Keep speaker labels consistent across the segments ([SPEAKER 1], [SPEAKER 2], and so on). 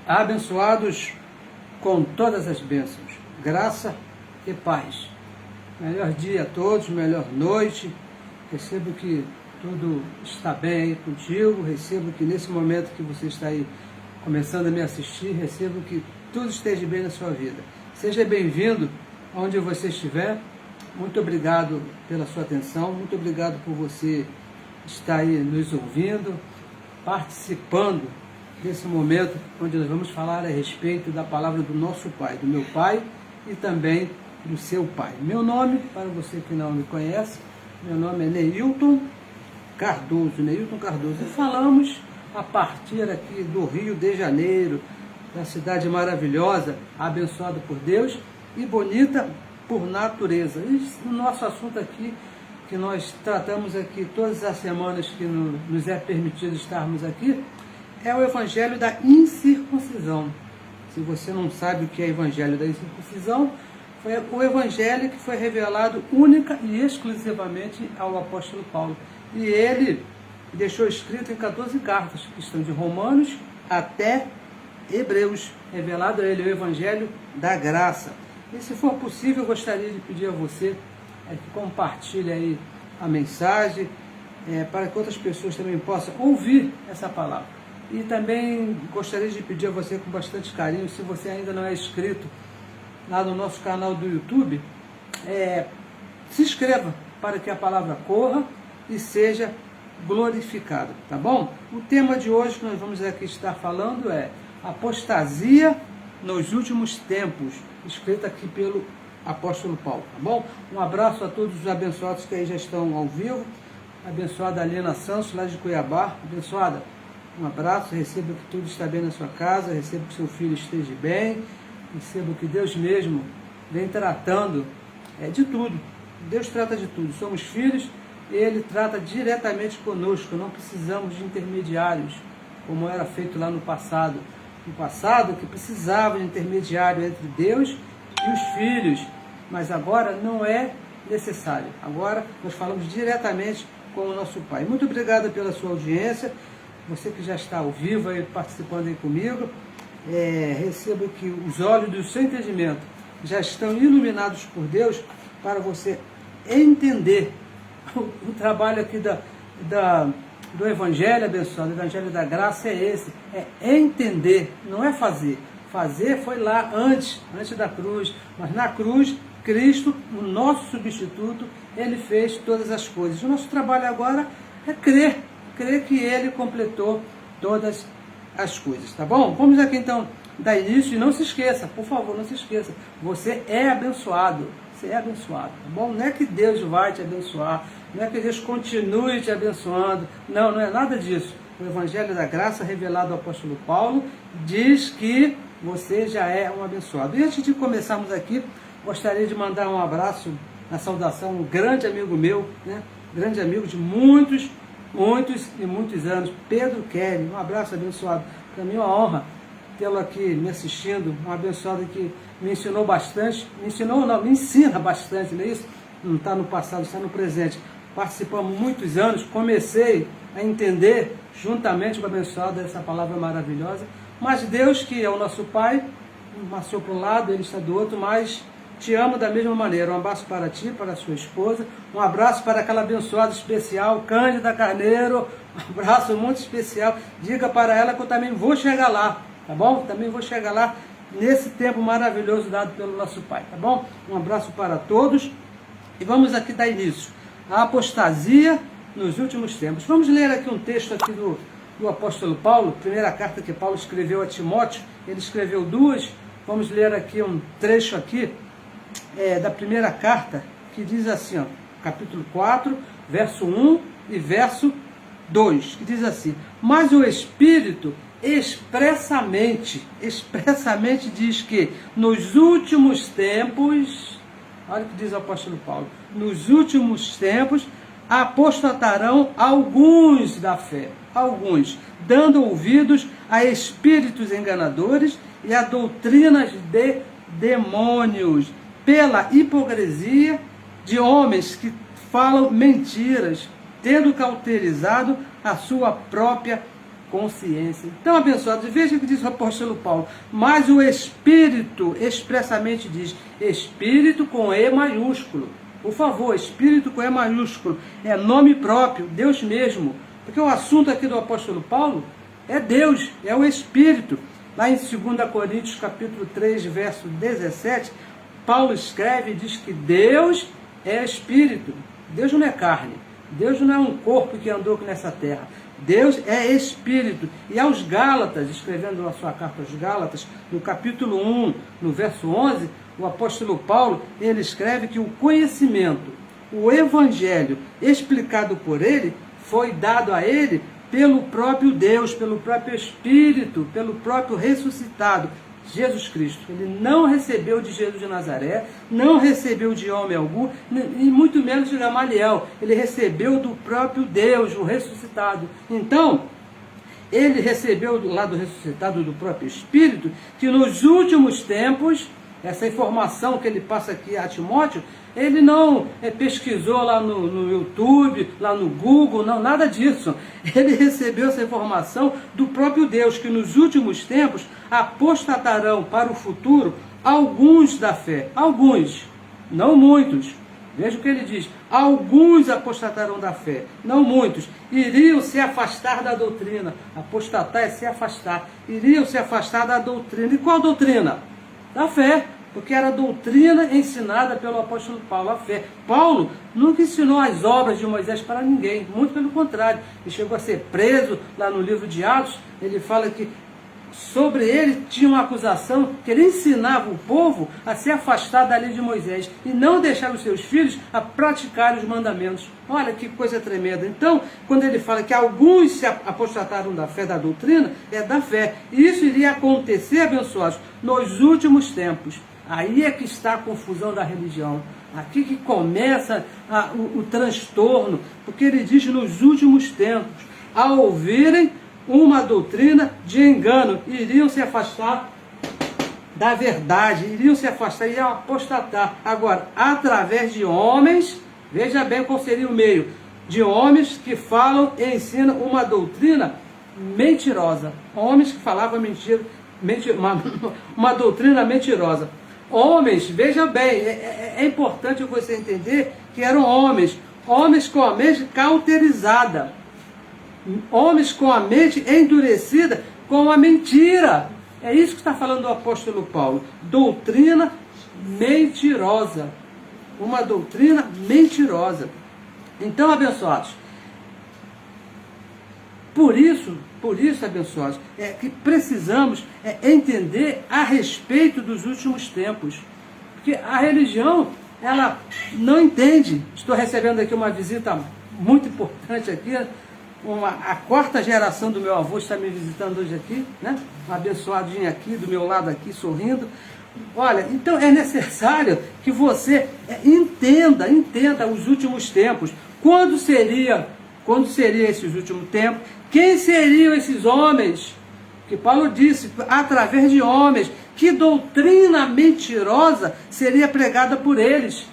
[SPEAKER 1] abençoados com todas as bênçãos, graça e paz. Melhor dia a todos, melhor noite. Recebo que tudo está bem aí contigo, recebo que nesse momento que você está aí começando a me assistir, recebo que tudo esteja bem na sua vida. Seja bem-vindo aonde você estiver. Muito obrigado pela sua atenção, muito obrigado por você estar aí nos ouvindo, participando desse momento onde nós vamos falar a respeito da palavra do nosso Pai, do meu Pai e também do seu Pai. Meu nome, para você que não me conhece, meu nome é Neilton Cardoso, E falamos a partir aqui do Rio de Janeiro, da cidade maravilhosa, abençoada por Deus e bonita por natureza. E o nosso assunto aqui, que nós tratamos aqui todas as semanas que nos é permitido estarmos aqui, é o Evangelho da Incircuncisão. Se você não sabe o que é o Evangelho da Incircuncisão, foi o Evangelho que foi revelado única e exclusivamente ao apóstolo Paulo. E ele deixou escrito em 14 cartas, que estão de Romanos até Hebreus, revelado a ele o Evangelho da Graça. E se for possível, eu gostaria de pedir a você que compartilhe aí a mensagem, para que outras pessoas também possam ouvir essa palavra. E também gostaria de pedir a você com bastante carinho, se você ainda não é inscrito lá no nosso canal do YouTube, se inscreva para que a palavra corra e seja glorificada, tá bom? O tema de hoje que nós vamos aqui estar falando é apostasia nos últimos tempos, escrita aqui pelo apóstolo Paulo, tá bom? Um abraço a todos os abençoados que aí já estão ao vivo, abençoada Alina Santos, lá de Cuiabá, abençoada, um abraço, receba que tudo está bem na sua casa, receba que seu filho esteja bem, receba que Deus mesmo vem tratando de tudo, Deus trata de tudo, somos filhos, Ele trata diretamente conosco, não precisamos de intermediários, como era feito lá no passado, que precisava de intermediário entre Deus e os filhos, mas agora não é necessário, agora nós falamos diretamente com o nosso Pai. Muito obrigado pela sua audiência, você que já está ao vivo aí, participando aí comigo, recebo que os olhos do seu entendimento já estão iluminados por Deus para você entender o trabalho aqui do Evangelho abençoado, o Evangelho da Graça é esse, é entender, não é fazer. Fazer foi lá antes da cruz, mas na cruz, Cristo, o nosso substituto, Ele fez todas as coisas. O nosso trabalho agora é crer que Ele completou todas as coisas, tá bom? Vamos aqui então dar início e não se esqueça, por favor, não se esqueça, você é abençoado, tá bom? Não é que Deus vai te abençoar, não é que Deus continue te abençoando, não é nada disso. O Evangelho da Graça revelado ao apóstolo Paulo diz que você já é um abençoado. E antes de começarmos aqui, gostaria de mandar um abraço, uma saudação, um grande amigo meu, grande amigo de muitos anos, Pedro Kelly, um abraço abençoado. Para mim é uma honra tê-lo aqui me assistindo, um abençoado que me ensinou bastante, me ensina bastante, não é isso? Não está no passado, está no presente. Participamos muitos anos, comecei a entender, juntamente com o abençoado, essa palavra maravilhosa, mas Deus, que é o nosso Pai, passou para um lado, Ele está do outro, mas te amo da mesma maneira. Um abraço para ti, para a sua esposa, um abraço para aquela abençoada especial, Cândida Carneiro, um abraço muito especial, diga para ela que eu também vou chegar lá, tá bom? Também vou chegar lá nesse tempo maravilhoso dado pelo nosso Pai, tá bom? Um abraço para todos e vamos aqui dar início à apostasia nos últimos tempos. Vamos ler aqui um texto aqui do apóstolo Paulo, primeira carta que Paulo escreveu a Timóteo, ele escreveu duas, vamos ler aqui um trecho aqui, da primeira carta, que diz assim, capítulo 4, verso 1 e verso 2, que diz assim: mas o Espírito expressamente diz que nos últimos tempos, olha o que diz o apóstolo Paulo, nos últimos tempos apostatarão alguns da fé, dando ouvidos a espíritos enganadores e a doutrinas de demônios, pela hipocrisia de homens que falam mentiras, tendo cauterizado a sua própria consciência. Então, abençoados, veja o que diz o apóstolo Paulo. Mas o Espírito expressamente diz, Espírito com E maiúsculo. Por favor, Espírito com E maiúsculo. É nome próprio, Deus mesmo. Porque o assunto aqui do apóstolo Paulo é Deus, é o Espírito. Lá em 2 Coríntios, capítulo 3, verso 17, Paulo escreve e diz que Deus é Espírito. Deus não é carne. Deus não é um corpo que andou aqui nessa terra. Deus é Espírito. E aos Gálatas, escrevendo a sua carta aos Gálatas, no capítulo 1, no verso 11, o apóstolo Paulo, ele escreve que o conhecimento, o Evangelho explicado por ele, foi dado a ele pelo próprio Deus, pelo próprio Espírito, pelo próprio ressuscitado, Jesus Cristo. Ele não recebeu de Jesus de Nazaré, não recebeu de homem algum, e muito menos de Gamaliel. Ele recebeu do próprio Deus, o ressuscitado. Então, ele recebeu do lado ressuscitado do próprio Espírito, que nos últimos tempos, essa informação que ele passa aqui a Timóteo, ele não pesquisou lá no YouTube, lá no Google, não, nada disso. Ele recebeu essa informação do próprio Deus, que nos últimos tempos apostatarão para o futuro alguns da fé. Alguns, não muitos. Veja o que ele diz. Alguns apostatarão da fé, não muitos. Iriam se afastar da doutrina. Apostatar é se afastar. Iriam se afastar da doutrina. E qual doutrina? Da fé. Porque era a doutrina ensinada pelo apóstolo Paulo, a fé. Paulo nunca ensinou as obras de Moisés para ninguém, muito pelo contrário. Ele chegou a ser preso lá no livro de Atos, ele fala que sobre ele tinha uma acusação que ele ensinava o povo a se afastar da lei de Moisés e não deixar os seus filhos a praticarem os mandamentos. Olha que coisa tremenda. Então, quando ele fala que alguns se apostataram da fé, da doutrina, é da fé. E isso iria acontecer, abençoados, nos últimos tempos. Aí é que está a confusão da religião. Aqui que começa o transtorno, porque ele diz nos últimos tempos, ao ouvirem uma doutrina de engano, iriam se afastar da verdade, iriam se afastar, iriam apostatar. Agora, através de homens, veja bem qual seria o meio, de homens que falam e ensinam uma doutrina mentirosa. Homens que falavam mentira, uma doutrina mentirosa. Homens, veja bem, é importante você entender que eram homens com a mente cauterizada, homens com a mente endurecida com a mentira. É isso que está falando o apóstolo Paulo. Doutrina mentirosa. Uma doutrina mentirosa. Então, abençoados, por isso, abençoados, é que precisamos entender a respeito dos últimos tempos. Porque a religião, ela não entende. Estou recebendo aqui uma visita muito importante aqui, a quarta geração do meu avô está me visitando hoje aqui, né? Um abençoadinho aqui, do meu lado aqui, sorrindo. Olha, então é necessário que você entenda os últimos tempos. Quando seria esses últimos tempos? Quem seriam esses homens? Que Paulo disse, através de homens, que doutrina mentirosa seria pregada por eles?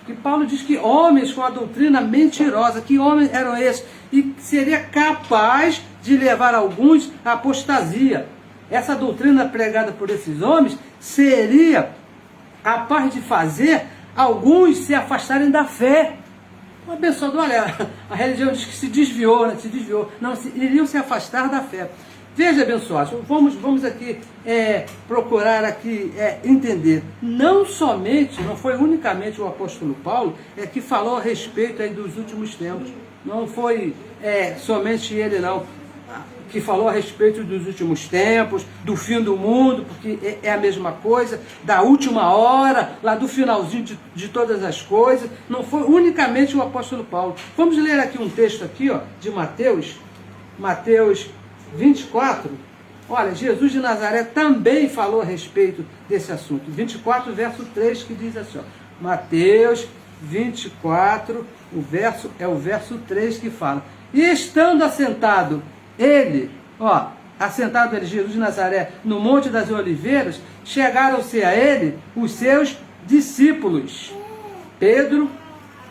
[SPEAKER 1] Que Paulo diz que homens com a doutrina mentirosa, que homens eram esses? E seria capaz de levar alguns à apostasia. Essa doutrina pregada por esses homens seria capaz de fazer alguns se afastarem da fé. Uma pessoa, olha, a religião diz que se desviou, né? Se desviou. Não, iriam se afastar da fé. Veja, abençoados, vamos aqui procurar aqui entender. Não foi unicamente o apóstolo Paulo que falou a respeito aí dos últimos tempos. Não foi somente ele, não, que falou a respeito dos últimos tempos, do fim do mundo, porque é a mesma coisa, da última hora, lá do finalzinho de todas as coisas. Não foi unicamente o apóstolo Paulo. Vamos ler aqui um texto aqui, ó, de Mateus 24. Olha, Jesus de Nazaré também falou a respeito desse assunto. 24, verso 3, que diz assim, ó, Mateus 24, o verso 3 que fala: e estando assentado ele, Jesus de Nazaré, no Monte das Oliveiras, chegaram-se a ele os seus discípulos, Pedro,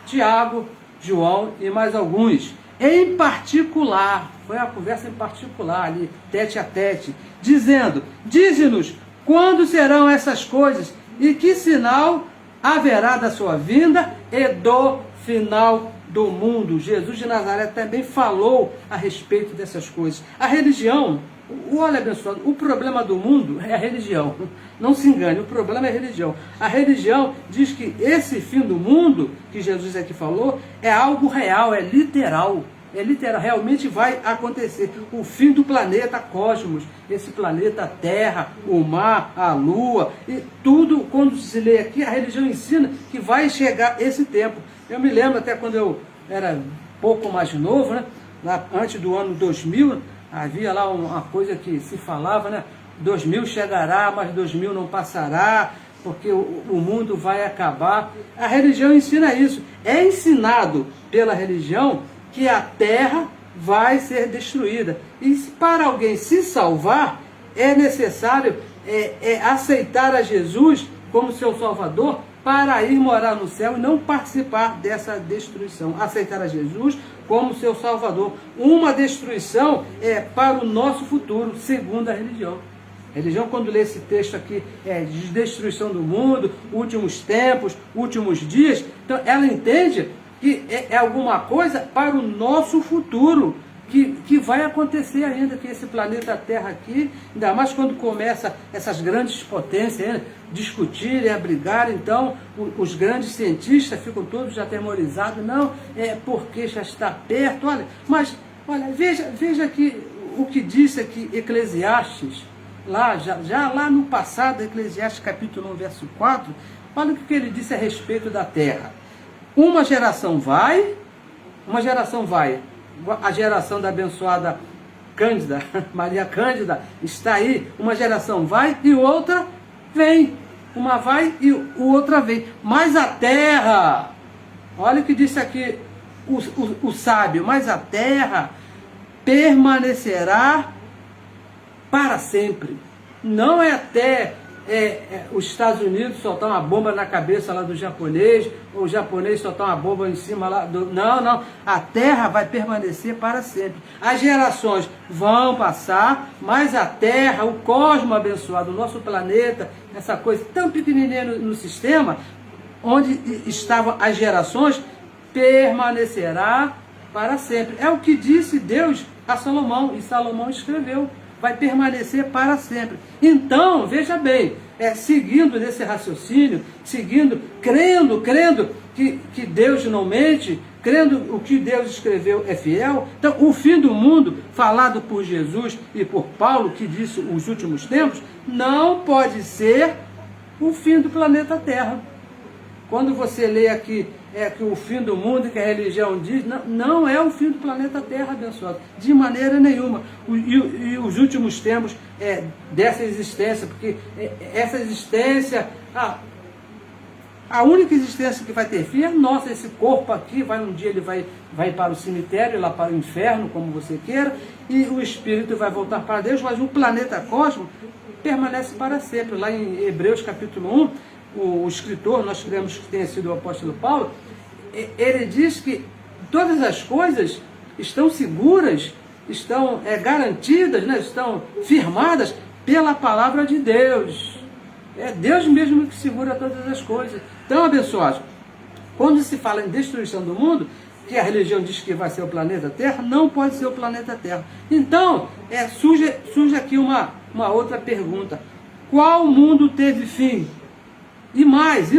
[SPEAKER 1] Tiago, João e mais alguns. Em particular, foi uma conversa em particular ali, tete a tete, dizendo, dize-nos quando serão essas coisas e que sinal haverá da sua vinda e do final do mundo. Jesus de Nazaré também falou a respeito dessas coisas. A religião, olha abençoado, o problema do mundo é a religião. Não se engane, o problema é a religião. A religião diz que esse fim do mundo, que Jesus aqui falou, é algo real, é literal. É literal, realmente vai acontecer. O fim do planeta Cosmos, esse planeta Terra, o mar, a lua, e tudo, quando se lê aqui, a religião ensina que vai chegar esse tempo. Eu me lembro até quando eu era pouco mais novo, né? Lá antes do ano 2000, havia lá uma coisa que se falava, né? 2000 chegará, mas 2000 não passará, porque o mundo vai acabar. A religião ensina isso. É ensinado pela religião que a terra vai ser destruída. E para alguém se salvar, é necessário aceitar a Jesus como seu Salvador para ir morar no céu e não participar dessa destruição. Aceitar a Jesus como seu Salvador. Uma destruição é para o nosso futuro, segundo a religião. A religião, quando lê esse texto aqui, de destruição do mundo, últimos tempos, últimos dias, então ela entende que é alguma coisa para o nosso futuro, que vai acontecer ainda, que esse planeta Terra aqui, ainda mais quando começa essas grandes potências discutirem, a brigar, então os grandes cientistas ficam todos atemorizados, não, porque já está perto, olha, veja aqui o que disse aqui Eclesiastes, já lá no passado, Eclesiastes capítulo 1, verso 4, olha o que ele disse a respeito da Terra. Uma geração vai, a geração da abençoada Cândida, Maria Cândida, está aí, uma geração vai e outra vem. Uma vai e outra vem. Mas a terra, olha o que disse aqui o sábio, mas a terra permanecerá para sempre. Não é até os Estados Unidos soltar uma bomba na cabeça lá do japonês, ou o japonês soltar uma bomba em cima lá do... Não. A Terra vai permanecer para sempre. As gerações vão passar, mas a Terra, o cosmos abençoado, o nosso planeta, essa coisa tão pequenininha no sistema, onde estavam as gerações, permanecerá para sempre. É o que disse Deus a Salomão, e Salomão escreveu. Vai permanecer para sempre. Então, veja bem, seguindo nesse raciocínio, crendo que Deus não mente, crendo o que Deus escreveu é fiel, então o fim do mundo, falado por Jesus e por Paulo, que disse os últimos tempos, não pode ser o fim do planeta Terra. Quando você lê aqui que o fim do mundo, que a religião diz, não é o fim do planeta Terra, abençoado, de maneira nenhuma. E os últimos tempos dessa existência, porque essa existência, a única existência que vai ter fim é nossa, esse corpo aqui, um dia ele vai para o cemitério, lá para o inferno, como você queira, e o espírito vai voltar para Deus, mas o planeta cosmos permanece para sempre. Lá em Hebreus capítulo 1, o escritor, nós cremos que tenha sido o apóstolo Paulo, ele diz que todas as coisas estão seguras, estão garantidas, estão firmadas pela palavra de Deus. É Deus mesmo que segura todas as coisas. Então, abençoados, quando se fala em destruição do mundo, que a religião diz que vai ser o planeta Terra, não pode ser o planeta Terra. Então, surge aqui uma outra pergunta. Qual mundo teve fim? E mais,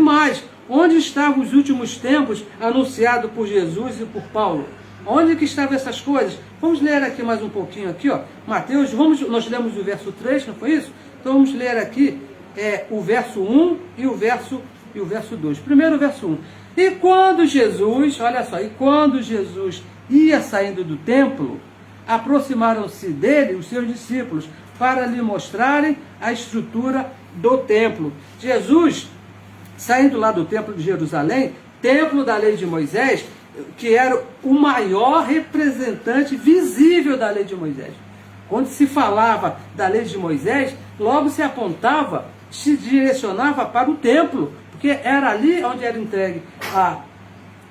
[SPEAKER 1] onde estavam os últimos tempos anunciados por Jesus e por Paulo? Onde que estavam essas coisas? Vamos ler aqui mais um pouquinho, aqui, Mateus, nós lemos o verso 3, não foi isso? Então vamos ler aqui o verso 1 e o verso 2. Primeiro o verso 1. E quando Jesus ia saindo do templo, aproximaram-se dele os seus discípulos para lhe mostrarem a estrutura do templo. Jesus, saindo lá do templo de Jerusalém, templo da lei de Moisés, que era o maior representante visível da lei de Moisés. Quando se falava da lei de Moisés, logo se apontava, se direcionava para o templo, porque era ali onde era entregue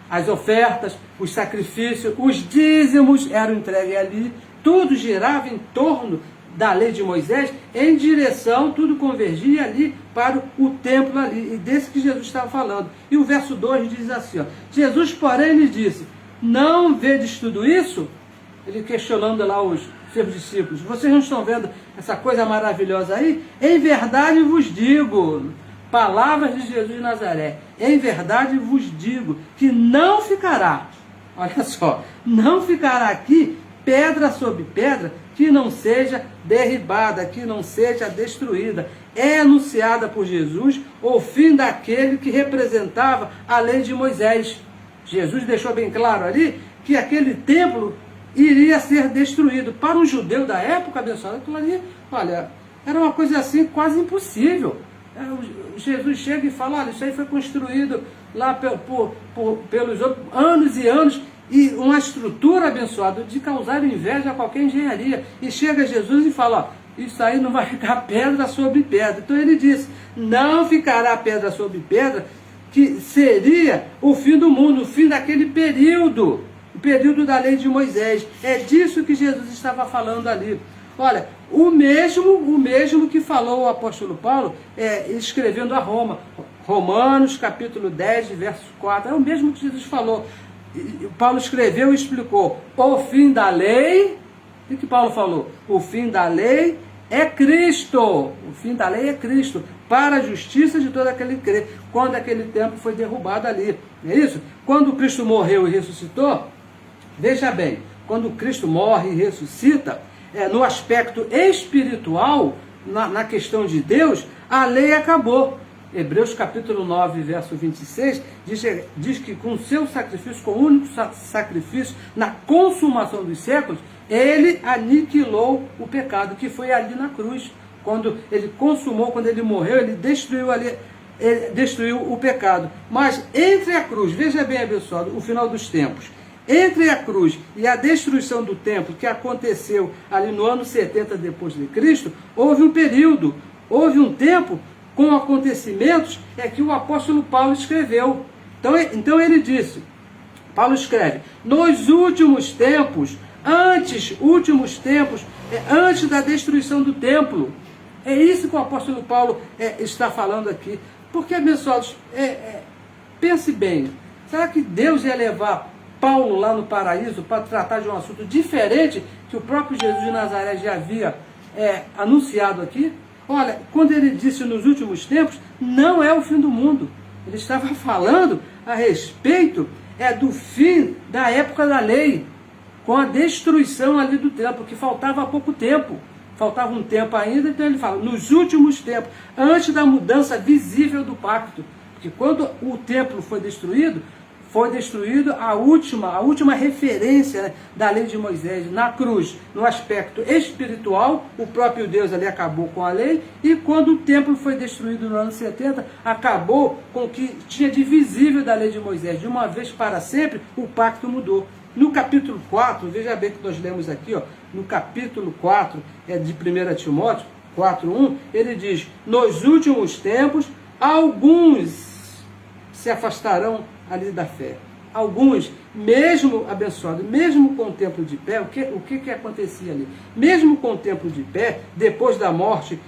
[SPEAKER 1] as ofertas, os sacrifícios, os dízimos eram entregues ali, tudo girava em torno da lei de Moisés, em direção, tudo convergia ali para o templo ali, e desse que Jesus estava falando. E o verso 2 diz assim, ó, Jesus, porém, lhe disse, não vedes tudo isso? Ele questionando lá os seus discípulos, vocês não estão vendo essa coisa maravilhosa aí? Em verdade vos digo, palavras de Jesus de Nazaré, em verdade vos digo, que não ficará, olha só, não ficará aqui pedra sobre pedra que não seja derribada, que não seja destruída. É anunciada por Jesus o fim daquele que representava a lei de Moisés. Jesus deixou bem claro ali que aquele templo iria ser destruído. Para um judeu da época, abençoado, aquilo ali, olha, era uma coisa assim quase impossível. Jesus chega e fala, olha, isso aí foi construído lá pelos anos e anos, e uma estrutura, abençoada, de causar inveja a qualquer engenharia. E chega Jesus e fala, ó, isso aí não vai ficar pedra sobre pedra. Então ele disse, não ficará pedra sobre pedra, que seria o fim do mundo, o fim daquele período, o período da lei de Moisés. É disso que Jesus estava falando ali. Olha, o mesmo que falou o apóstolo Paulo, escrevendo a Roma, Romanos capítulo 10, verso 4, é o mesmo que Jesus falou. Paulo escreveu e explicou, o fim da lei, o que Paulo falou? O fim da lei é Cristo, o fim da lei é Cristo, para a justiça de todo aquele que crê, quando aquele templo foi derrubado ali, não é isso? Quando Cristo morreu e ressuscitou, veja bem, quando Cristo morre e ressuscita, no aspecto espiritual, na questão de Deus, a lei acabou. Hebreus capítulo 9, verso 26, diz que com seu sacrifício, com o único sacrifício, na consumação dos séculos, ele aniquilou o pecado, que foi ali na cruz. Quando ele consumou, quando ele morreu, ele destruiu ali, ele destruiu o pecado. Mas entre a cruz, veja bem, abençoado, o final dos tempos, entre a cruz e a destruição do templo, que aconteceu ali no ano 70 depois de Cristo, houve um período, houve um tempo com acontecimentos que o apóstolo Paulo escreveu. Então ele disse, Paulo escreve, nos últimos tempos, antes da destruição do templo. É isso que o apóstolo Paulo está falando aqui. Porque, abençoados, pense bem, será que Deus ia levar Paulo lá no paraíso para tratar de um assunto diferente que o próprio Jesus de Nazaré já havia anunciado aqui? Olha, quando ele disse nos últimos tempos, não é o fim do mundo. Ele estava falando a respeito do fim da época da lei, com a destruição ali do templo, que faltava pouco tempo. Faltava um tempo ainda, então ele fala, nos últimos tempos, antes da mudança visível do pacto. Porque quando o templo foi destruído a última referência da lei de Moisés na cruz, no aspecto espiritual, o próprio Deus ali acabou com a lei, e quando o templo foi destruído no ano 70, acabou com o que tinha de visível da lei de Moisés. De uma vez para sempre, o pacto mudou. No capítulo 4, veja bem que nós lemos aqui, ó, no capítulo 4 de 1 Timóteo 4:1, ele diz, nos últimos tempos, alguns se afastarão ali da fé. Alguns, mesmo abençoados, mesmo com o templo de pé, o que acontecia ali? Mesmo com o templo de pé, depois da morte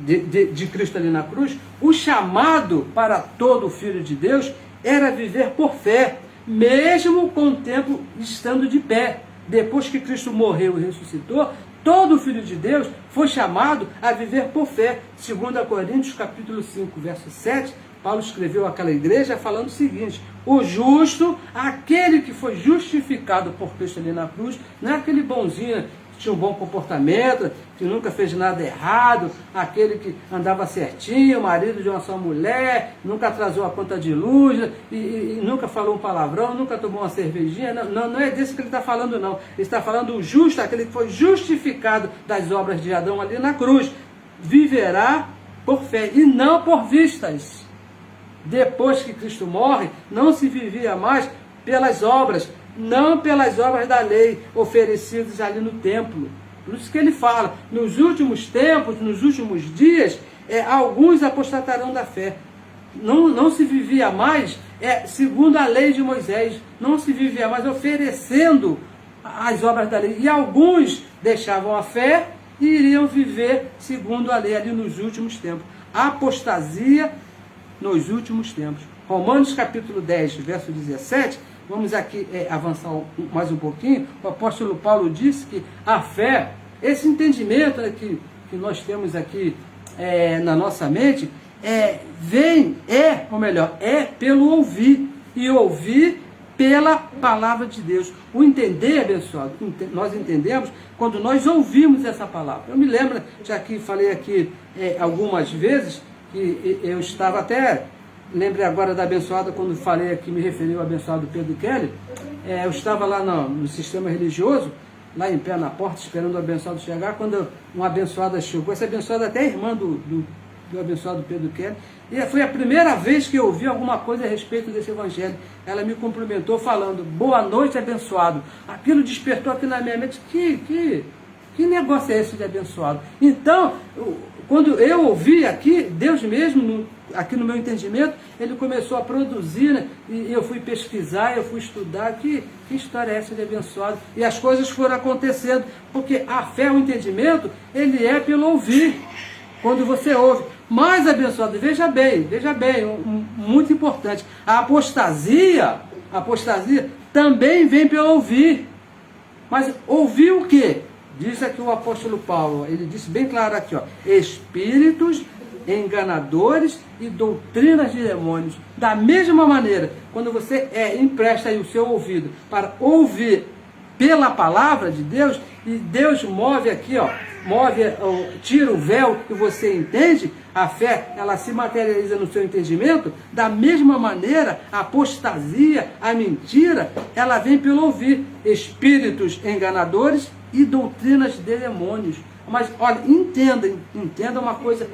[SPEAKER 1] de Cristo ali na cruz, o chamado para todo filho de Deus era viver por fé, mesmo com o templo estando de pé. Depois que Cristo morreu e ressuscitou, todo filho de Deus foi chamado a viver por fé. 2 Coríntios capítulo 5, verso 7, Paulo escreveu àquela igreja falando o seguinte, o justo, aquele que foi justificado por Cristo ali na cruz, não é aquele bonzinho que tinha um bom comportamento, que nunca fez nada errado, aquele que andava certinho, marido de uma só mulher, nunca atrasou a conta de luz, e nunca falou um palavrão, nunca tomou uma cervejinha. Não é desse que ele está falando, não. Ele está falando o justo, aquele que foi justificado das obras de Adão ali na cruz. Viverá por fé e não por vistas. Depois que Cristo morre, não se vivia mais pelas obras, não pelas obras da lei oferecidas ali no templo. Por isso que ele fala, nos últimos tempos, nos últimos dias, alguns apostatarão da fé. Não se vivia mais segundo a lei de Moisés, não se vivia mais oferecendo as obras da lei. E alguns deixavam a fé e iriam viver segundo a lei ali nos últimos tempos. Apostasia nos últimos tempos. Romanos capítulo 10, verso 17, vamos aqui avançar mais um pouquinho. O apóstolo Paulo disse que a fé, esse entendimento que nós temos aqui na nossa mente, é pelo ouvir, e ouvir pela palavra de Deus. O entender, abençoado, nós entendemos quando nós ouvimos essa palavra. Eu me lembro, já que falei aqui algumas vezes, que eu estava até, lembrei agora da abençoada, quando falei aqui, me referi ao abençoado Pedro Kelly, eu estava lá no sistema religioso, lá em pé na porta, esperando o abençoado chegar, quando uma abençoada chegou, essa abençoada até é irmã do abençoado Pedro Kelly, e foi a primeira vez que eu ouvi alguma coisa a respeito desse evangelho. Ela me cumprimentou falando, boa noite, abençoado. Aquilo despertou aqui na minha mente, que negócio é esse de abençoado? Então, quando eu ouvi aqui, Deus mesmo, aqui no meu entendimento, ele começou a produzir, né? E eu fui pesquisar, eu fui estudar, que história é essa de abençoado? E as coisas foram acontecendo, porque a fé, o entendimento, ele é pelo ouvir, quando você ouve. Mas, abençoado, veja bem, muito importante, a apostasia também vem pelo ouvir. Mas ouvir o quê? Diz aqui o apóstolo Paulo, ele disse bem claro aqui, ó, espíritos enganadores e doutrinas de demônios. Da mesma maneira, quando você empresta aí o seu ouvido para ouvir pela palavra de Deus, e Deus move aqui, ó, tira o véu e você entende, a fé, ela se materializa no seu entendimento. Da mesma maneira, a apostasia, a mentira, ela vem pelo ouvir, espíritos enganadores e doutrinas de demônios. Mas, olha, entenda uma coisa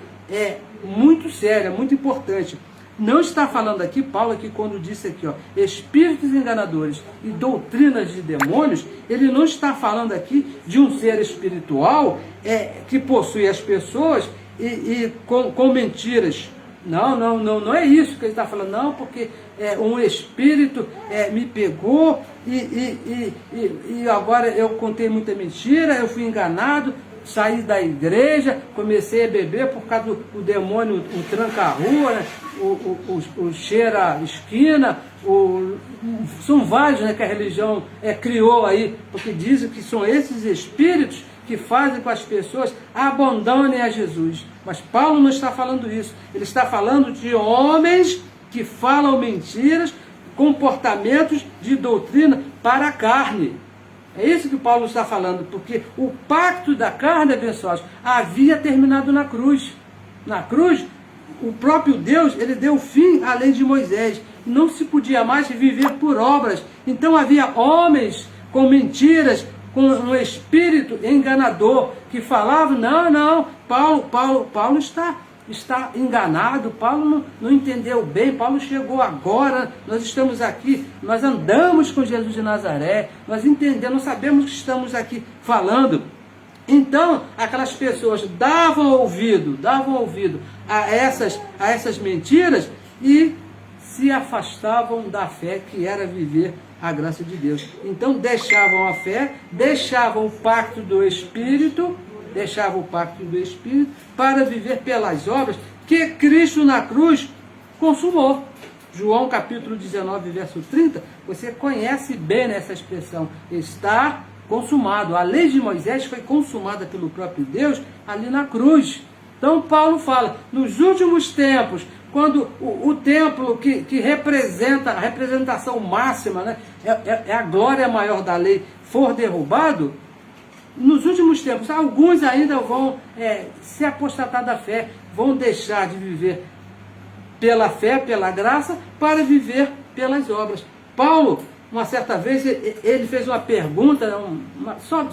[SPEAKER 1] muito séria, muito importante. Não está falando aqui, Paulo aqui quando disse aqui, ó, espíritos enganadores e doutrinas de demônios, ele não está falando aqui de um ser espiritual que possui as pessoas e com mentiras. Não é isso que ele está falando, não, porque um espírito me pegou e agora eu contei muita mentira, eu fui enganado, saí da igreja, comecei a beber por causa do demônio, o tranca-rua, né? o cheira-esquina, são vários, né, que a religião criou aí, porque dizem que são esses espíritos que fazem com que as pessoas abandonem a Jesus. Mas Paulo não está falando isso, ele está falando de homens que falam mentiras, comportamentos de doutrina para a carne. É isso que Paulo está falando, porque o pacto da carne, abençoados, havia terminado na cruz. Na cruz, o próprio Deus, ele deu fim à lei de Moisés. Não se podia mais viver por obras. Então havia homens com mentiras, com um espírito enganador, que falavam, não, Paulo está enganado, Paulo não entendeu bem, Paulo chegou agora, nós estamos aqui, nós andamos com Jesus de Nazaré, nós entendemos, sabemos que estamos aqui falando. Então, aquelas pessoas davam ouvido a essas mentiras e se afastavam da fé, que era viver a graça de Deus. Então, deixavam a fé, deixavam o pacto do Espírito, para viver pelas obras que Cristo na cruz consumou. João capítulo 19, verso 30, você conhece bem essa expressão, está consumado. A lei de Moisés foi consumada pelo próprio Deus ali na cruz. Então Paulo fala, nos últimos tempos, quando o templo que representa a representação máxima, né, é a glória maior da lei, for derrubado, nos últimos tempos, alguns ainda vão se apostatar da fé, vão deixar de viver pela fé, pela graça, para viver pelas obras. Paulo, uma certa vez, ele fez uma pergunta,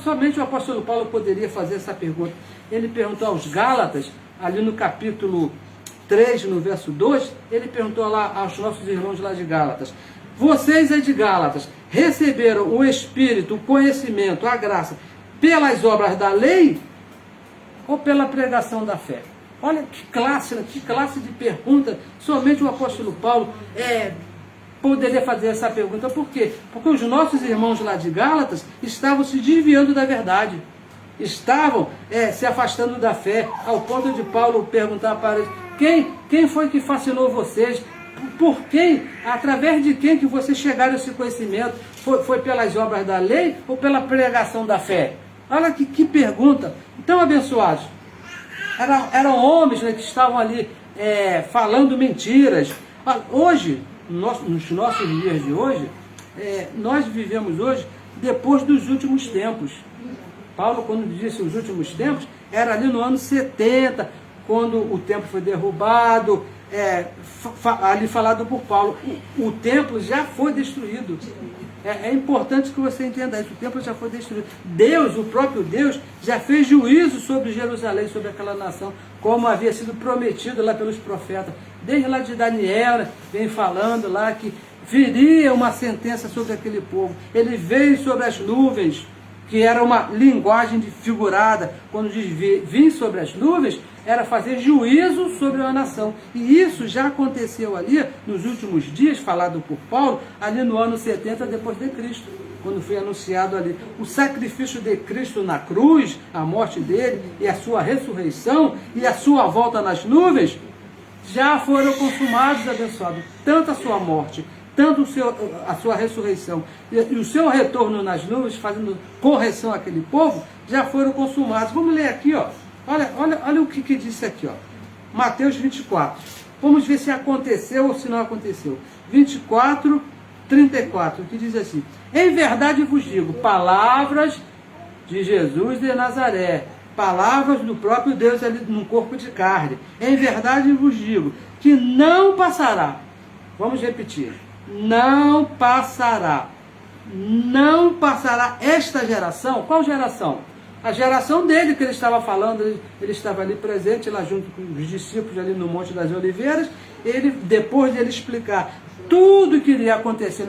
[SPEAKER 1] somente o apóstolo Paulo poderia fazer essa pergunta. Ele perguntou aos Gálatas, ali no capítulo 3, no verso 2, ele perguntou lá aos nossos irmãos lá de Gálatas, vocês de Gálatas receberam o Espírito, o conhecimento, a graça, pelas obras da lei ou pela pregação da fé? Olha que classe de pergunta, somente o apóstolo Paulo poderia fazer essa pergunta. Por quê? Porque os nossos irmãos lá de Gálatas estavam se desviando da verdade. Estavam se afastando da fé, ao ponto de Paulo perguntar para eles, quem foi que fascinou vocês? Por quem? Através de quem que vocês chegaram a esse conhecimento? Foi pelas obras da lei ou pela pregação da fé? Olha que pergunta. Então, abençoados, eram homens, né, que estavam ali falando mentiras. Hoje, nos nossos dias de hoje, nós vivemos hoje depois dos últimos tempos. Paulo, quando disse os últimos tempos, era ali no ano 70, quando o templo foi derrubado, ali falado por Paulo, o templo já foi destruído. É importante que você entenda isso, o templo já foi destruído. Deus, o próprio Deus, já fez juízo sobre Jerusalém, sobre aquela nação, como havia sido prometido lá pelos profetas. Desde lá de Daniel, vem falando lá que viria uma sentença sobre aquele povo. Ele veio sobre as nuvens, que era uma linguagem figurada, quando diz vir sobre as nuvens, era fazer juízo sobre uma nação. E isso já aconteceu ali, nos últimos dias, falado por Paulo, ali no ano 70 depois de Cristo, quando foi anunciado ali o sacrifício de Cristo na cruz, a morte dele, e a sua ressurreição, e a sua volta nas nuvens, já foram consumados, abençoados, tanto a sua morte, tanto a sua ressurreição e o seu retorno nas nuvens, fazendo correção àquele povo, já foram consumados. Vamos ler aqui, ó. Olha o que disse aqui, ó. Mateus 24. Vamos ver se aconteceu ou se não aconteceu. 24, 34, que diz assim: em verdade vos digo, palavras de Jesus de Nazaré, palavras do próprio Deus ali no corpo de carne. Em verdade vos digo que não passará. Vamos repetir. Não passará esta geração. Qual geração? A geração dele, que ele estava falando, ele estava ali presente, lá junto com os discípulos ali no Monte das Oliveiras. Ele, depois de ele explicar tudo que iria acontecer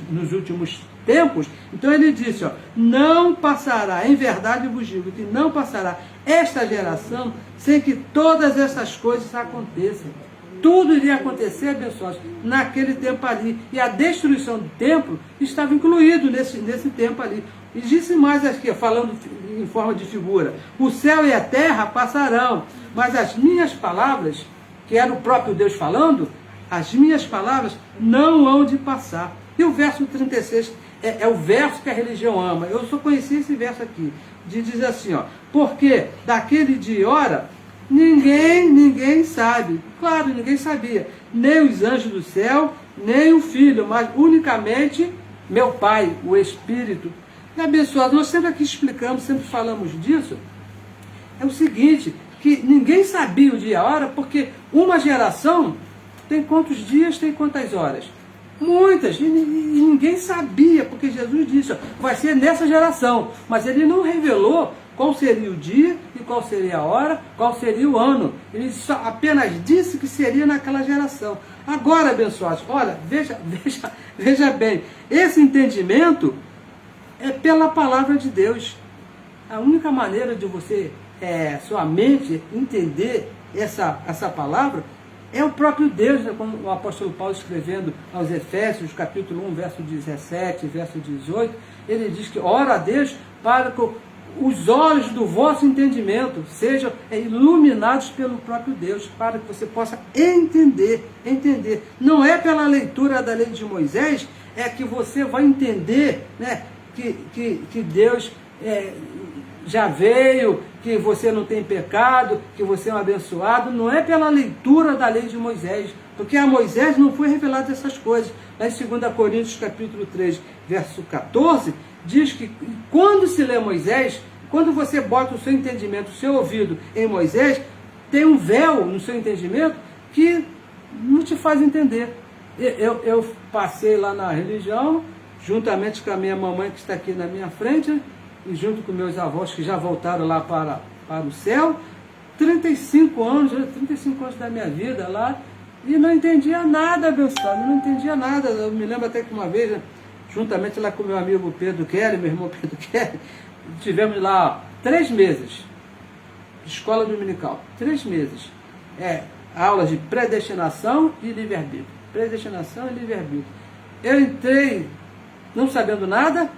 [SPEAKER 1] nos últimos tempos, então ele disse, ó, não passará, em verdade vos digo que não passará esta geração sem que todas essas coisas aconteçam. Tudo iria acontecer, abençoados, naquele tempo ali. E a destruição do templo estava incluído nesse tempo ali. E disse mais aqui, falando em forma de figura: o céu e a terra passarão, mas as minhas palavras, que era o próprio Deus falando, as minhas palavras não hão de passar. E o verso 36 é o verso que a religião ama. Eu só conheci esse verso aqui. Diz assim, ó: porque daquele dia e hora ninguém sabe. Claro, ninguém sabia. Nem os anjos do céu, nem o Filho, mas unicamente meu Pai, o Espírito. E abençoado, nós sempre aqui explicamos, sempre falamos disso. É o seguinte, que ninguém sabia o dia e a hora, porque uma geração tem quantos dias, tem quantas horas? Muitas, e ninguém sabia, porque Jesus disse, ó, vai ser nessa geração, mas ele não revelou qual seria o dia e qual seria a hora, qual seria o ano. Ele só apenas disse que seria naquela geração. Agora, abençoados, olha, veja bem, esse entendimento é pela palavra de Deus. A única maneira de você, sua mente, entender essa palavra é o próprio Deus, né? Como o apóstolo Paulo escrevendo aos Efésios, capítulo 1, verso 17, verso 18, ele diz que ora a Deus para que os olhos do vosso entendimento sejam iluminados pelo próprio Deus, para que você possa entender. Não é pela leitura da lei de Moisés que você vai entender, né, que Deus já veio, que você não tem pecado, que você é um abençoado. Não é pela leitura da lei de Moisés, porque a Moisés não foi revelado essas coisas. Lá em 2 Coríntios capítulo 3, verso 14, diz que quando se lê Moisés, quando você bota o seu entendimento, o seu ouvido em Moisés, tem um véu no seu entendimento que não te faz entender. Eu passei lá na religião, juntamente com a minha mamãe que está aqui na minha frente, e junto com meus avós que já voltaram lá para o céu, 35 anos da minha vida lá, e não entendia nada, abençoado, não entendia nada. Eu me lembro até que uma vez, né, juntamente lá com meu amigo Pedro Kelly, meu irmão Pedro Kelly, tivemos lá 3 meses, escola dominical, 3 meses, aulas de predestinação e livre-arbítrio, predestinação e livre-arbítrio. Eu entrei não sabendo nada,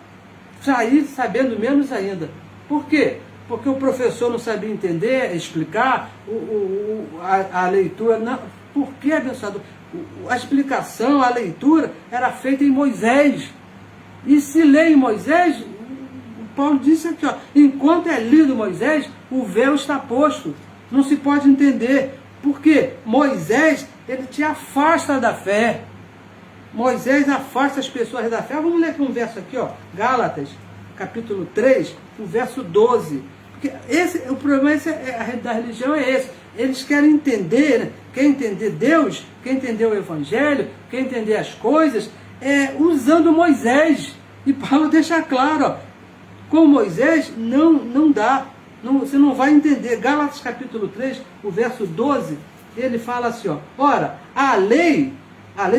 [SPEAKER 1] saí sabendo menos ainda. Por quê? Porque o professor não sabia entender, explicar a leitura. Não. Por que, abençoado? A explicação, a leitura era feita em Moisés. E se lê em Moisés, Paulo disse aqui, ó, enquanto é lido Moisés, o véu está posto. Não se pode entender. Por quê? Moisés, ele te afasta da fé. Moisés afasta as pessoas da fé. Vamos ler aqui um verso aqui, ó, Gálatas, capítulo 3, o verso 12. Porque o problema da religião é esse. Eles querem entender, né? Querem entender Deus, querem entender o Evangelho, querem entender as coisas, usando Moisés. E Paulo deixa claro, ó, com Moisés não dá. Você não vai entender. Gálatas capítulo 3, o verso 12, ele fala assim, ó, ora, a lei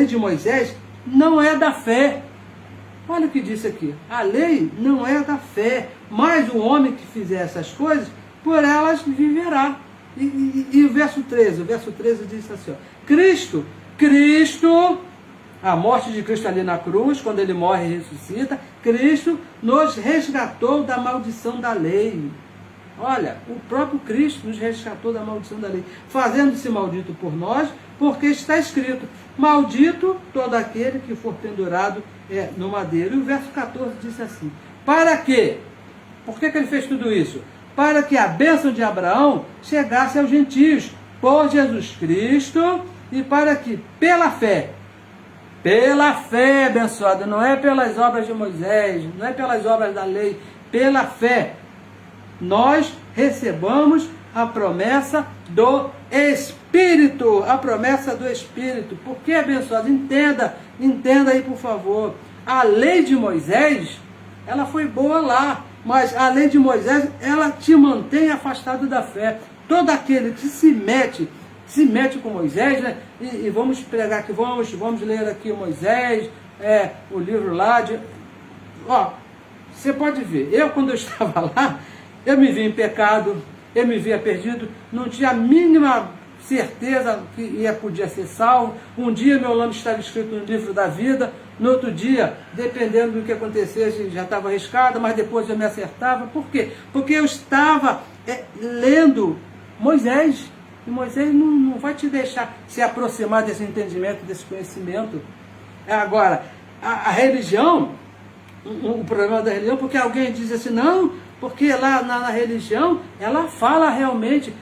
[SPEAKER 1] de Moisés não é da fé. Olha o que disse aqui. A lei não é da fé, mas o homem que fizer essas coisas, por elas viverá. E o verso 13 diz assim, ó, Cristo, a morte de Cristo ali na cruz, quando ele morre e ressuscita, Cristo nos resgatou da maldição da lei. Olha, o próprio Cristo nos resgatou da maldição da lei, fazendo-se maldito por nós, porque está escrito, maldito todo aquele que for pendurado no madeiro. E o verso 14 diz assim, para quê? Por que ele fez tudo isso? Para que a bênção de Abraão chegasse aos gentios, por Jesus Cristo, e para que pela fé, abençoado, não é pelas obras de Moisés, não é pelas obras da lei, pela fé, nós recebamos a promessa do Espírito, a promessa do Espírito. Por que, abençoado? Entenda aí, por favor. A lei de Moisés, ela foi boa lá, mas a lei de Moisés, ela te mantém afastado da fé. Todo aquele que se mete com Moisés, né? E vamos pregar aqui, vamos ler aqui o Moisés, o livro lá de... Ó, você pode ver, quando eu estava lá, eu me vi em pecado, eu me via perdido, não tinha a mínima certeza que podia ser salvo. Um dia meu nome estava escrito no livro da vida, no outro dia, dependendo do que acontecesse, já estava arriscado, mas depois eu me acertava. Por quê? Porque eu estava lendo Moisés, e Moisés não vai te deixar se aproximar desse entendimento, desse conhecimento. Agora, a religião, o problema da religião, porque alguém diz assim, não, porque lá na religião, ela fala realmente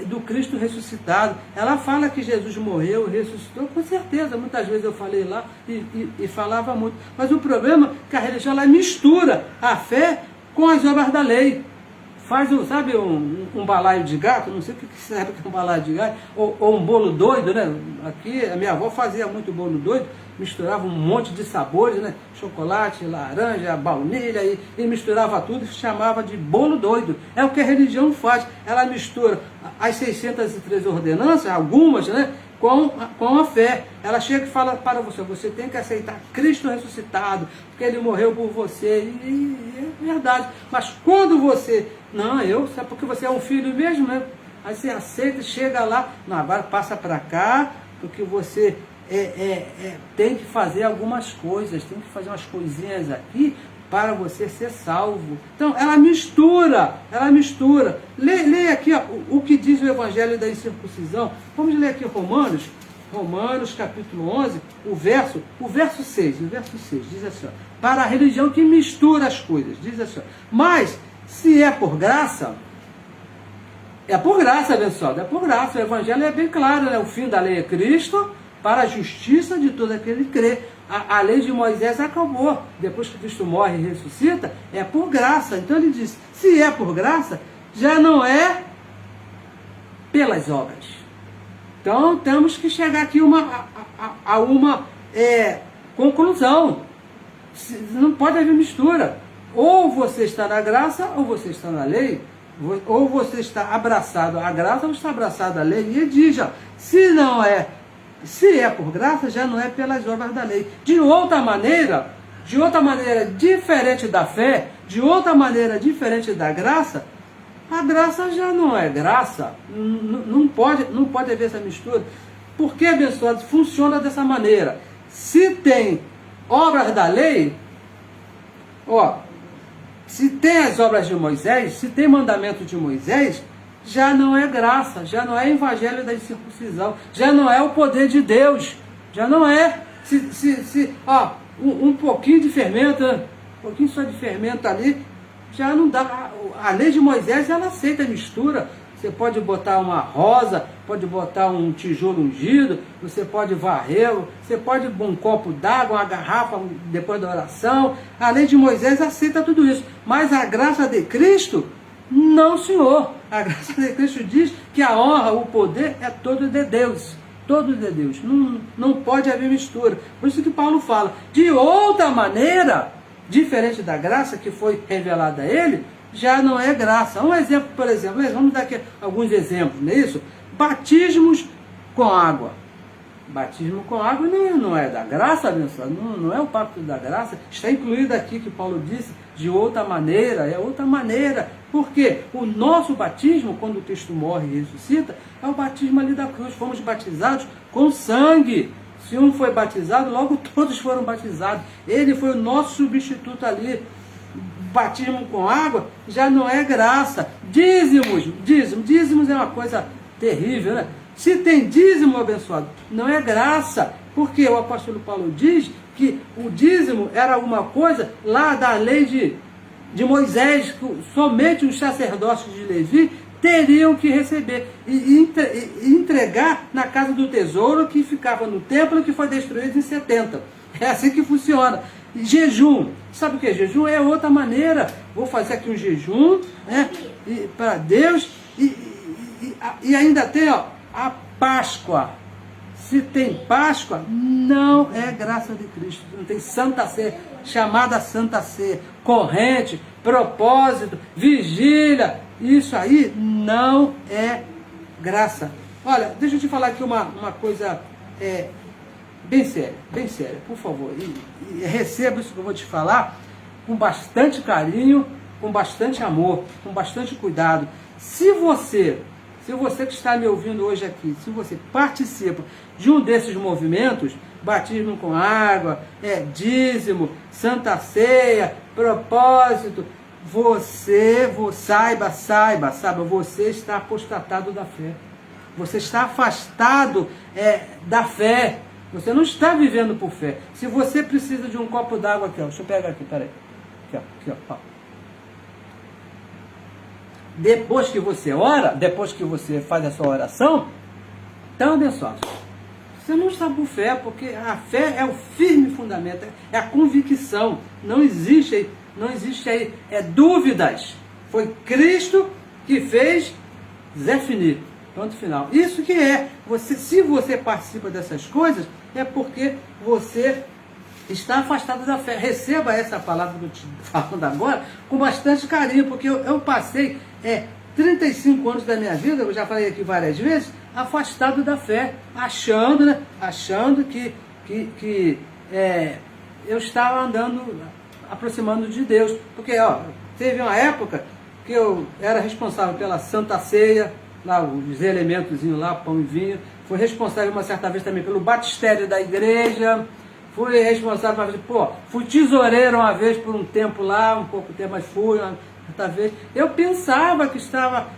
[SPEAKER 1] do Cristo ressuscitado, ela fala que Jesus morreu e ressuscitou, com certeza, muitas vezes eu falei lá e falava muito, mas o problema é que a religião, ela mistura a fé com as obras da lei, faz, sabe, um balaio de gato, não sei o que serve que é um balaio de gato, ou um bolo doido, né? Aqui a minha avó fazia muito bolo doido, misturava um monte de sabores, né? Chocolate, laranja, baunilha, e misturava tudo e chamava de bolo doido. É o que a religião faz, ela mistura as 613 ordenanças, algumas, né? Com a fé. Ela chega e fala para você tem que aceitar Cristo ressuscitado, porque Ele morreu por você, e é verdade. Mas quando você, sabe porque você é um filho mesmo, né? Aí você aceita, chega lá, não, agora passa para cá, porque você tem que fazer algumas coisas, tem que fazer umas coisinhas aqui, para você ser salvo. Então, ela mistura. Leia aqui, ó, o que diz o Evangelho da Incircuncisão. Vamos ler aqui Romanos capítulo 11, o verso 6, diz assim, ó, para a religião que mistura as coisas, diz assim, ó, mas se é por graça, abençoado, é por graça, o Evangelho é bem claro, né? O fim da lei é Cristo, para a justiça de todo aquele que crê. A lei de Moisés acabou. Depois que Cristo morre e ressuscita, é por graça. Então ele diz, se é por graça, já não é pelas obras. Então temos que chegar aqui a uma conclusão. Não pode haver mistura. Ou você está na graça, ou você está na lei. Ou você está abraçado à graça, ou está abraçado à lei. E ele diz, ó, se é por graça, já não é pelas obras da lei. De outra maneira diferente da fé, de outra maneira diferente da graça, a graça já não é graça. Não pode haver essa mistura. Porque, abençoado, funciona dessa maneira. Se tem obras da lei, ó, se tem as obras de Moisés, se tem mandamento de Moisés, já não é graça, já não é evangelho da circuncisão, já não é o poder de Deus, já não é. Um pouquinho de fermento, um pouquinho só de fermento ali, já não dá. A lei de Moisés, ela aceita a mistura. Você pode botar uma rosa, pode botar um tijolo ungido, você pode varrer, você pode um copo d'água, uma garrafa depois da oração. A lei de Moisés aceita tudo isso. Mas a graça de Cristo, não, senhor. A graça de Cristo diz que a honra, o poder é todo de Deus. Todo de Deus. Não pode haver mistura. Por isso que Paulo fala, de outra maneira, diferente da graça que foi revelada a ele, já não é graça. Um exemplo, por exemplo, vamos dar aqui alguns exemplos, não é isso? Batismos com água. Batismo com água não é da graça, abençoado, não é o pacto da graça. Está incluído aqui que Paulo disse, de outra maneira, é outra maneira. Por quê? O nosso batismo, quando o Cristo morre e ressuscita, é o batismo ali da cruz. Fomos batizados com sangue. Se um foi batizado, logo todos foram batizados. Ele foi o nosso substituto ali. Batismo com água já não é graça. Dízimos é uma coisa terrível, né? Se tem dízimo, abençoado, não é graça, porque o apóstolo Paulo diz que o dízimo era uma coisa lá da lei de Moisés, que somente os sacerdotes de Levi teriam que receber e entregar na casa do tesouro que ficava no templo, que foi destruído em 70. É assim que funciona. Jejum, sabe o que é jejum? É outra maneira. Vou fazer aqui um jejum, né, para Deus, e ainda tem, ó, a Páscoa. Se tem Páscoa, não é graça de Cristo. Não tem Santa Ceia, chamada Santa Ceia, corrente, propósito, vigília. Isso aí não é graça. Olha, deixa eu te falar aqui uma coisa bem séria, por favor. E receba isso que eu vou te falar com bastante carinho, com bastante amor, com bastante cuidado. Se você que está me ouvindo hoje aqui, se você participa de um desses movimentos, batismo com água, dízimo, Santa Ceia, propósito, saiba, você está apostatado da fé. Você está afastado da fé. Você não está vivendo por fé. Se você precisa de um copo d'água aqui, ó, deixa eu pegar aqui, peraí. Aqui, ó. Depois que você ora, depois que você faz a sua oração, então, abençoado, você não está por fé, porque a fé é o firme fundamento, é a convicção. Não existe aí dúvidas. Foi Cristo que fez Zé Fini. Ponto final. Isso que se você participa dessas coisas, é porque você está afastado da fé. Receba essa palavra que eu estou falando agora com bastante carinho, porque eu passei 35 anos da minha vida, eu já falei aqui várias vezes, afastado da fé, achando que eu estava aproximando de Deus. Porque teve uma época que eu era responsável pela Santa Ceia, lá os elementozinhos lá, pão e vinho. Fui responsável uma certa vez também pelo batistério da igreja. Fui responsável, fui tesoureiro uma vez por um tempo lá, um pouco tempo, mas fui uma certa vez. Eu pensava que estava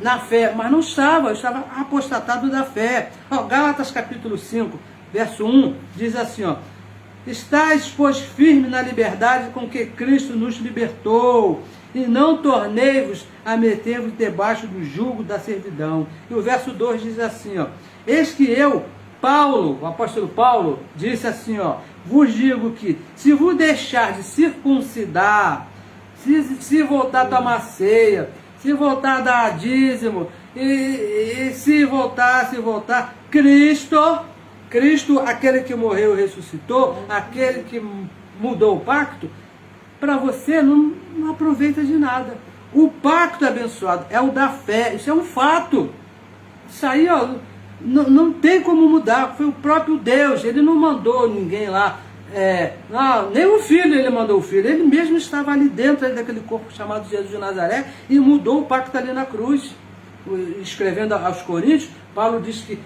[SPEAKER 1] na fé, mas não estava, eu estava apostatado da fé. Gálatas capítulo 5, verso 1, diz assim, estais, pois, firme na liberdade com que Cristo nos libertou, e não tornei-vos a meter-vos debaixo do jugo da servidão. E o verso 2 diz assim, eis que eu, Paulo, o apóstolo Paulo, disse assim, vos digo que, se vos deixar de circuncidar, se voltar a tomar ceia, se voltar a dar dízimo, e se voltar, Cristo, aquele que morreu e ressuscitou, aquele que mudou o pacto, para você não aproveita de nada. O pacto abençoado é o da fé, isso é um fato. Isso aí, não tem como mudar, foi o próprio Deus, ele não mandou ninguém lá, nem o Filho ele mandou o Filho, ele mesmo estava ali dentro daquele corpo chamado Jesus de Nazaré e mudou o pacto ali na cruz. Escrevendo aos Coríntios, Paulo diz que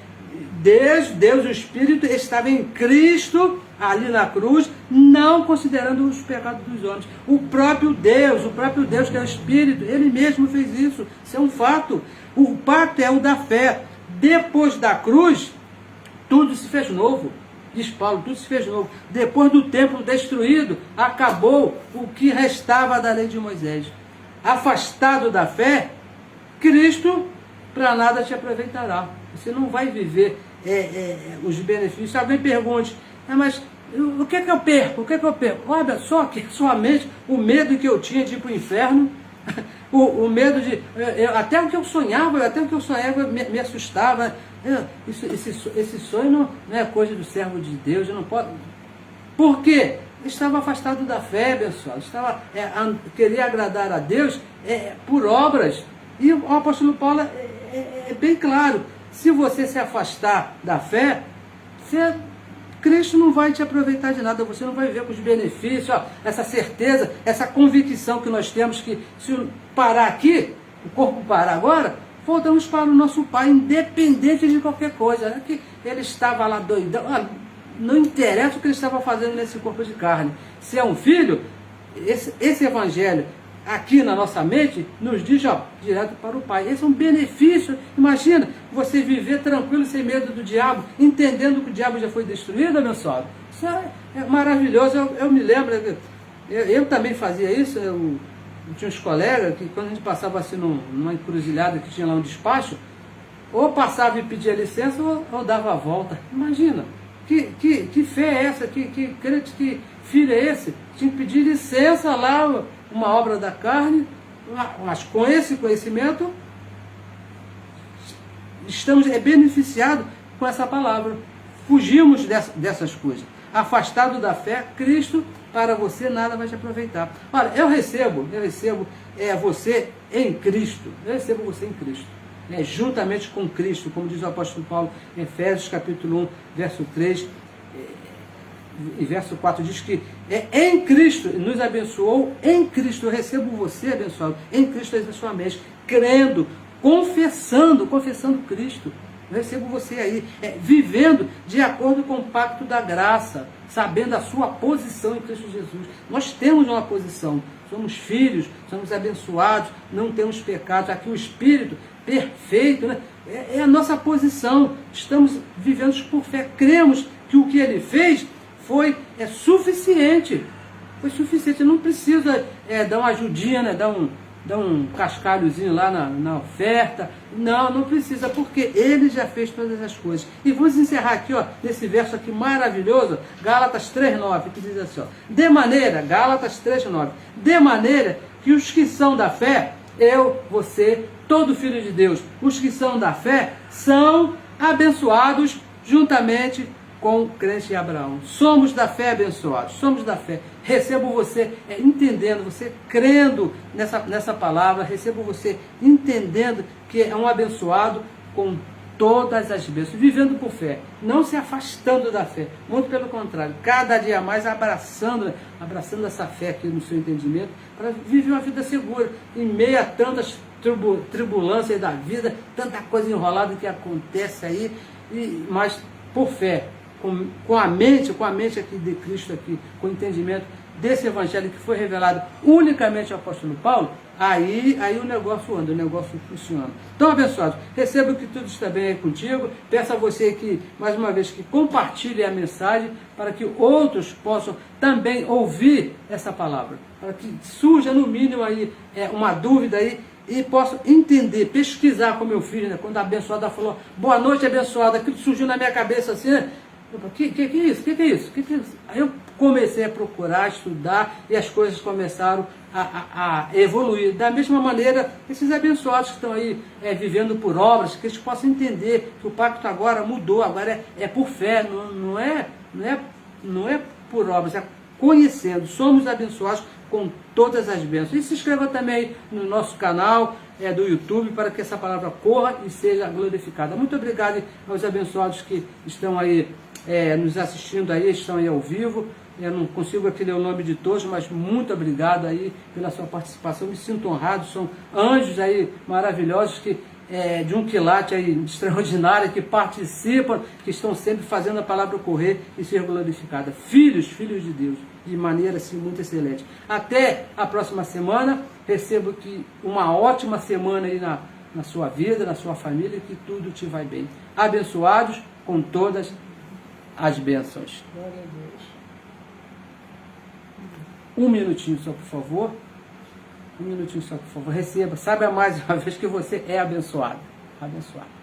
[SPEAKER 1] Deus, o Espírito, estava em Cristo, ali na cruz, não considerando os pecados dos homens. O próprio Deus que é o Espírito, Ele mesmo fez isso. Isso é um fato. O pacto é o da fé. Depois da cruz, tudo se fez novo. Diz Paulo, tudo se fez novo. Depois do templo destruído, acabou o que restava da lei de Moisés. Afastado da fé, Cristo para nada te aproveitará. Você não vai viver os benefícios. Alguém pergunte, mas o que é que eu perco? O que é que eu perco? Olha só que somente o medo que eu tinha de ir para o inferno, o medo de... até o que eu sonhava me assustava. Esse sonho não é coisa do servo de Deus. Eu não posso... Por quê? Estava afastado da fé, pessoal. Queria agradar a Deus por obras. E o apóstolo Paulo é bem claro. Se você se afastar da fé, Cristo não vai te aproveitar de nada. Você não vai ver com os benefícios, essa certeza, essa convicção que nós temos que se parar aqui, o corpo parar agora, voltamos para o nosso Pai, independente de qualquer coisa. Não é que ele estava lá doidão. Não interessa o que ele estava fazendo nesse corpo de carne. Se é um filho, esse evangelho aqui na nossa mente nos diz direto para o Pai. Esse é um benefício. Imagina você viver tranquilo, sem medo do diabo, entendendo que o diabo já foi destruído, abençoado. Isso é maravilhoso. Eu me lembro, eu também fazia isso. Eu tinha uns colegas que quando a gente passava assim numa encruzilhada que tinha lá um despacho, ou passava e pedia licença ou dava a volta. Imagina. Que fé é essa? Que crente, que filho é esse? Tinha que pedir licença lá, uma obra da carne, mas com esse conhecimento, estamos beneficiados com essa palavra. Fugimos dessas coisas. Afastado da fé, Cristo, para você nada vai te aproveitar. Olha, eu recebo você em Cristo. Eu recebo você em Cristo. Juntamente com Cristo, como diz o apóstolo Paulo em Efésios capítulo 1, verso 3 e verso 4, diz que em Cristo, nos abençoou, em Cristo, eu recebo você abençoado, em Cristo é a sua mente, crendo, confessando Cristo, eu recebo você aí, vivendo de acordo com o pacto da graça, sabendo a sua posição em Cristo Jesus. Nós temos uma posição, somos filhos, somos abençoados, não temos pecados, aqui o Espírito perfeito, né? É a nossa posição, estamos vivendo por fé, cremos que o que ele fez foi suficiente, não precisa dar uma ajudinha, né? dar um cascalhozinho lá na oferta, não precisa, porque ele já fez todas as coisas. E vamos encerrar aqui, nesse verso aqui maravilhoso, Gálatas 3,9, que diz assim, Gálatas 3,9, de maneira que os que são da fé, eu, você, todo filho de Deus, os que são da fé, são abençoados juntamente com o crente Abraão. Somos da fé abençoados, somos da fé. Recebo você entendendo, você crendo nessa palavra, recebo você entendendo que é um abençoado com todas as bênçãos, vivendo por fé, não se afastando da fé, muito pelo contrário, cada dia mais abraçando essa fé aqui no seu entendimento, para viver uma vida segura, em meio a tantas tribulâncias da vida, tanta coisa enrolada que acontece aí, mas por fé, com a mente aqui de Cristo aqui, com o entendimento desse evangelho que foi revelado unicamente ao apóstolo Paulo, aí o negócio anda, o negócio funciona. Então, abençoados, receba que tudo está bem aí contigo, peço a você que, mais uma vez, que compartilhe a mensagem, para que outros possam também ouvir essa palavra, para que surja no mínimo aí uma dúvida aí, e posso entender, pesquisar com meu filho, né? Quando a abençoada falou, boa noite abençoada, aquilo surgiu na minha cabeça assim, né? Que é isso? Que é isso? Aí eu comecei a procurar, estudar, e as coisas começaram a evoluir. Da mesma maneira, esses abençoados que estão aí vivendo por obras, que eles possam entender que o pacto agora mudou, agora é por fé, não é por obras, é conhecendo. Somos abençoados com todas as bênçãos. E se inscreva também no nosso canal do YouTube, para que essa palavra corra e seja glorificada. Muito obrigado aos abençoados que estão aí nos assistindo aí, estão aí ao vivo. Eu não consigo aqui ler o nome de todos, mas muito obrigado aí pela sua participação. Me sinto honrado, são anjos aí maravilhosos que de um quilate aí extraordinário, que participam, que estão sempre fazendo a palavra correr e ser glorificada. Filhos de Deus, de maneira assim, muito excelente. Até a próxima semana, recebo que uma ótima semana aí na sua vida, na sua família, que tudo te vai bem. Abençoados com todas as bênçãos.
[SPEAKER 2] Glória a Deus.
[SPEAKER 1] Um minutinho só, por favor. Um minutinho só, por favor. Receba. Saiba mais uma vez que você é abençoado. Abençoado.